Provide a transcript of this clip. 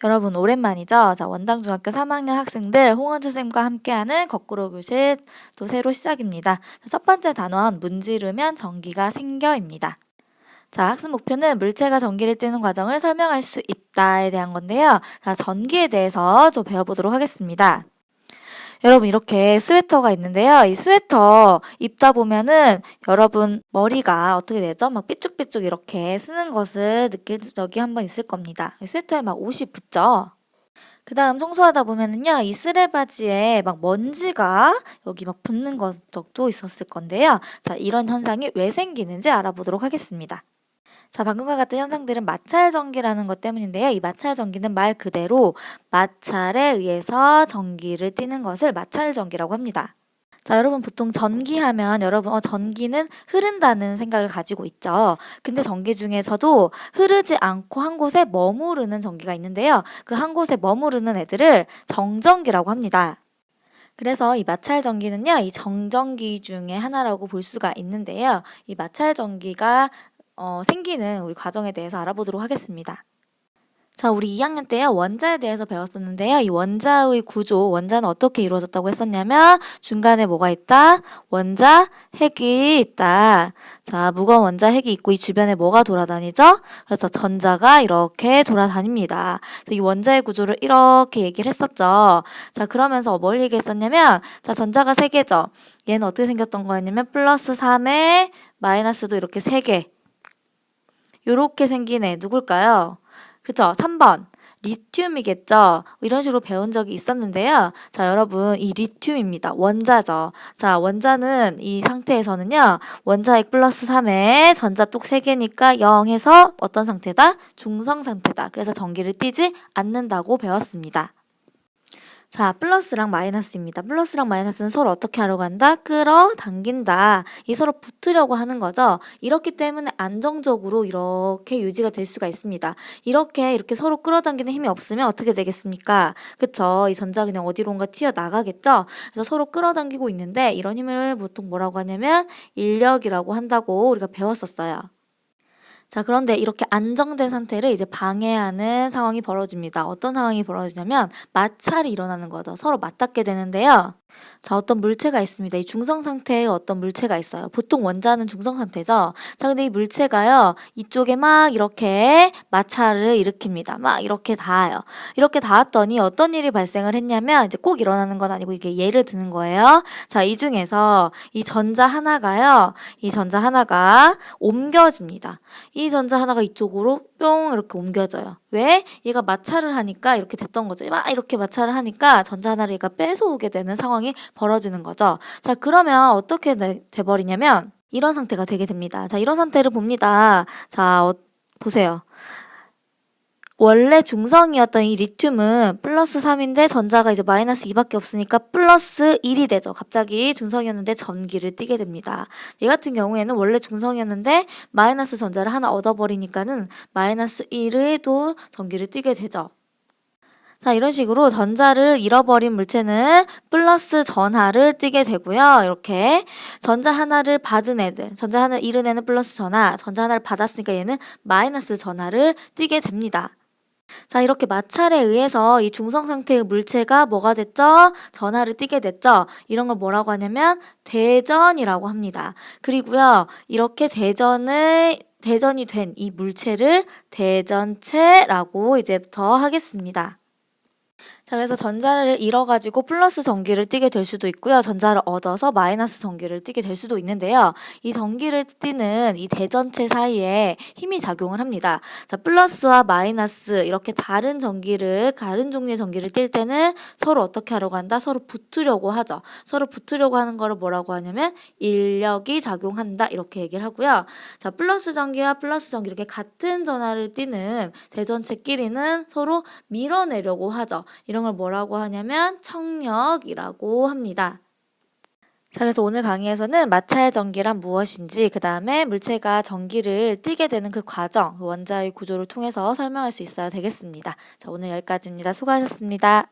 여러분 오랜만이죠? 자, 원당중학교 3학년 학생들 홍원주 쌤과 함께하는 거꾸로 교실 또 새로 시작입니다. 자, 첫 번째 단원 문지르면 전기가 생겨입니다. 자, 학습 목표는 물체가 전기를 띠는 과정을 설명할 수 있다에 대한 건데요. 자, 전기에 대해서 좀 배워보도록 하겠습니다. 여러분 이렇게 스웨터가 있는데요. 이 스웨터 입다 보면은 여러분 머리가 어떻게 되죠? 막 삐쭉삐쭉 이렇게 쓰는 것을 느낄 적이 한번 있을 겁니다. 이 스웨터에 막 옷이 붙죠? 그 다음 청소하다 보면은요, 이 쓰레바지에 막 먼지가 여기 막 붙는 적도 있었을 건데요. 자, 이런 현상이 왜 생기는지 알아보도록 하겠습니다. 자, 방금과 같은 현상들은 마찰 전기라는 것 때문인데요. 이 마찰 전기는 말 그대로 마찰에 의해서 전기를 띠는 것을 마찰 전기라고 합니다. 자, 여러분 보통 전기하면 여러분 전기는 흐른다는 생각을 가지고 있죠. 근데 전기 중에서도 흐르지 않고 한 곳에 머무르는 전기가 있는데요. 그 한 곳에 머무르는 애들을 정전기라고 합니다. 그래서 이 마찰 전기는요, 이 정전기 중에 하나라고 볼 수가 있는데요. 이 마찰 전기가 생기는 우리 과정에 대해서 알아보도록 하겠습니다. 자, 우리 2학년 때요, 원자에 대해서 배웠었는데요. 이 원자의 구조, 원자는 어떻게 이루어졌다고 했었냐면 중간에 뭐가 있다? 원자 핵이 있다. 자, 무거운 원자 핵이 있고 이 주변에 뭐가 돌아다니죠? 그렇죠. 전자가 이렇게 돌아다닙니다. 이 원자의 구조를 이렇게 얘기를 했었죠. 자, 그러면서 뭘 얘기했었냐면, 자, 전자가 3개죠. 얘는 어떻게 생겼던 거였냐면 플러스 3에 마이너스도 이렇게 3개. 요렇게 생긴 애 누굴까요? 그쵸? 3번. 리튬이겠죠? 이런 식으로 배운 적이 있었는데요. 자, 여러분, 이 리튬입니다. 원자죠. 자, 원자는 이 상태에서는요, 원자핵 플러스 3에 전자 똑 3개니까 0 해서 어떤 상태다? 중성 상태다. 그래서 전기를 띠지 않는다고 배웠습니다. 자, 플러스랑 마이너스입니다. 플러스랑 마이너스는 서로 어떻게 하려고 한다? 끌어당긴다. 이 서로 붙으려고 하는 거죠. 이렇기 때문에 안정적으로 이렇게 유지가 될 수가 있습니다. 이렇게 서로 끌어당기는 힘이 없으면 어떻게 되겠습니까? 그쵸? 이 전자 그냥 어디론가 튀어나가겠죠? 그래서 서로 끌어당기고 있는데 이런 힘을 보통 뭐라고 하냐면 인력이라고 한다고 우리가 배웠었어요. 자, 그런데 이렇게 안정된 상태를 이제 방해하는 상황이 벌어집니다. 어떤 상황이 벌어지냐면 마찰이 일어나는 거죠. 서로 맞닿게 되는데요. 자, 어떤 물체가 있습니다. 이 중성 상태에 어떤 물체가 있어요. 보통 원자는 중성 상태죠. 자, 근데 이 물체가요, 이쪽에 막 이렇게 마찰을 일으킵니다. 막 이렇게 닿아요. 이렇게 닿았더니 어떤 일이 발생을 했냐면, 이제 꼭 일어나는 건 아니고 이게 예를 드는 거예요. 자, 이 중에서 이 전자 하나가 옮겨집니다. 이 전자 하나가 이쪽으로 뿅 이렇게 옮겨져요. 왜? 얘가 마찰을 하니까 이렇게 됐던 거죠. 막 이렇게 마찰을 하니까 전자 하나를 얘가 뺏어오게 되는 상황이 벌어지는 거죠. 자, 그러면 어떻게 돼버리냐면 이런 상태가 되게 됩니다. 자, 이런 상태를 봅니다. 자, 보세요. 원래 중성이었던 이 리튬은 플러스 3인데 전자가 이제 마이너스 2밖에 없으니까 플러스 1이 되죠. 갑자기 중성이었는데 전기를 띠게 됩니다. 얘 같은 경우에는 원래 중성이었는데 마이너스 전자를 하나 얻어버리니까는 마이너스 1도 전기를 띠게 되죠. 자, 이런 식으로 전자를 잃어버린 물체는 플러스 전하를 띠게 되고요. 이렇게 전자 하나를 받은 애들, 전자 하나 잃은 애는 플러스 전하, 전자 하나를 받았으니까 얘는 마이너스 전하를 띠게 됩니다. 자, 이렇게 마찰에 의해서 이 중성 상태의 물체가 뭐가 됐죠? 전하를 띠게 됐죠? 이런 걸 뭐라고 하냐면 대전이라고 합니다. 그리고요, 이렇게 대전이 된 이 물체를 대전체라고 이제부터 하겠습니다. 자, 그래서 전자를 잃어가지고 플러스 전기를 띠게 될 수도 있고요. 전자를 얻어서 마이너스 전기를 띠게 될 수도 있는데요. 이 전기를 띠는 이 대전체 사이에 힘이 작용을 합니다. 자, 플러스와 마이너스 이렇게 다른 종류의 전기를 띨 때는 서로 어떻게 하려고 한다? 서로 붙으려고 하죠. 서로 붙으려고 하는 거를 뭐라고 하냐면 인력이 작용한다. 이렇게 얘기를 하고요. 자, 플러스 전기와 플러스 전기 이렇게 같은 전하를 띠는 대전체끼리는 서로 밀어내려고 하죠. 이런 걸 뭐라고 하냐면 청력이라고 합니다. 자, 그래서 오늘 강의에서는 마찰 전기란 무엇인지, 그 다음에 물체가 전기를 띠게 되는 그 과정, 그 원자의 구조를 통해서 설명할 수 있어야 되겠습니다. 자, 오늘 여기까지입니다. 수고하셨습니다.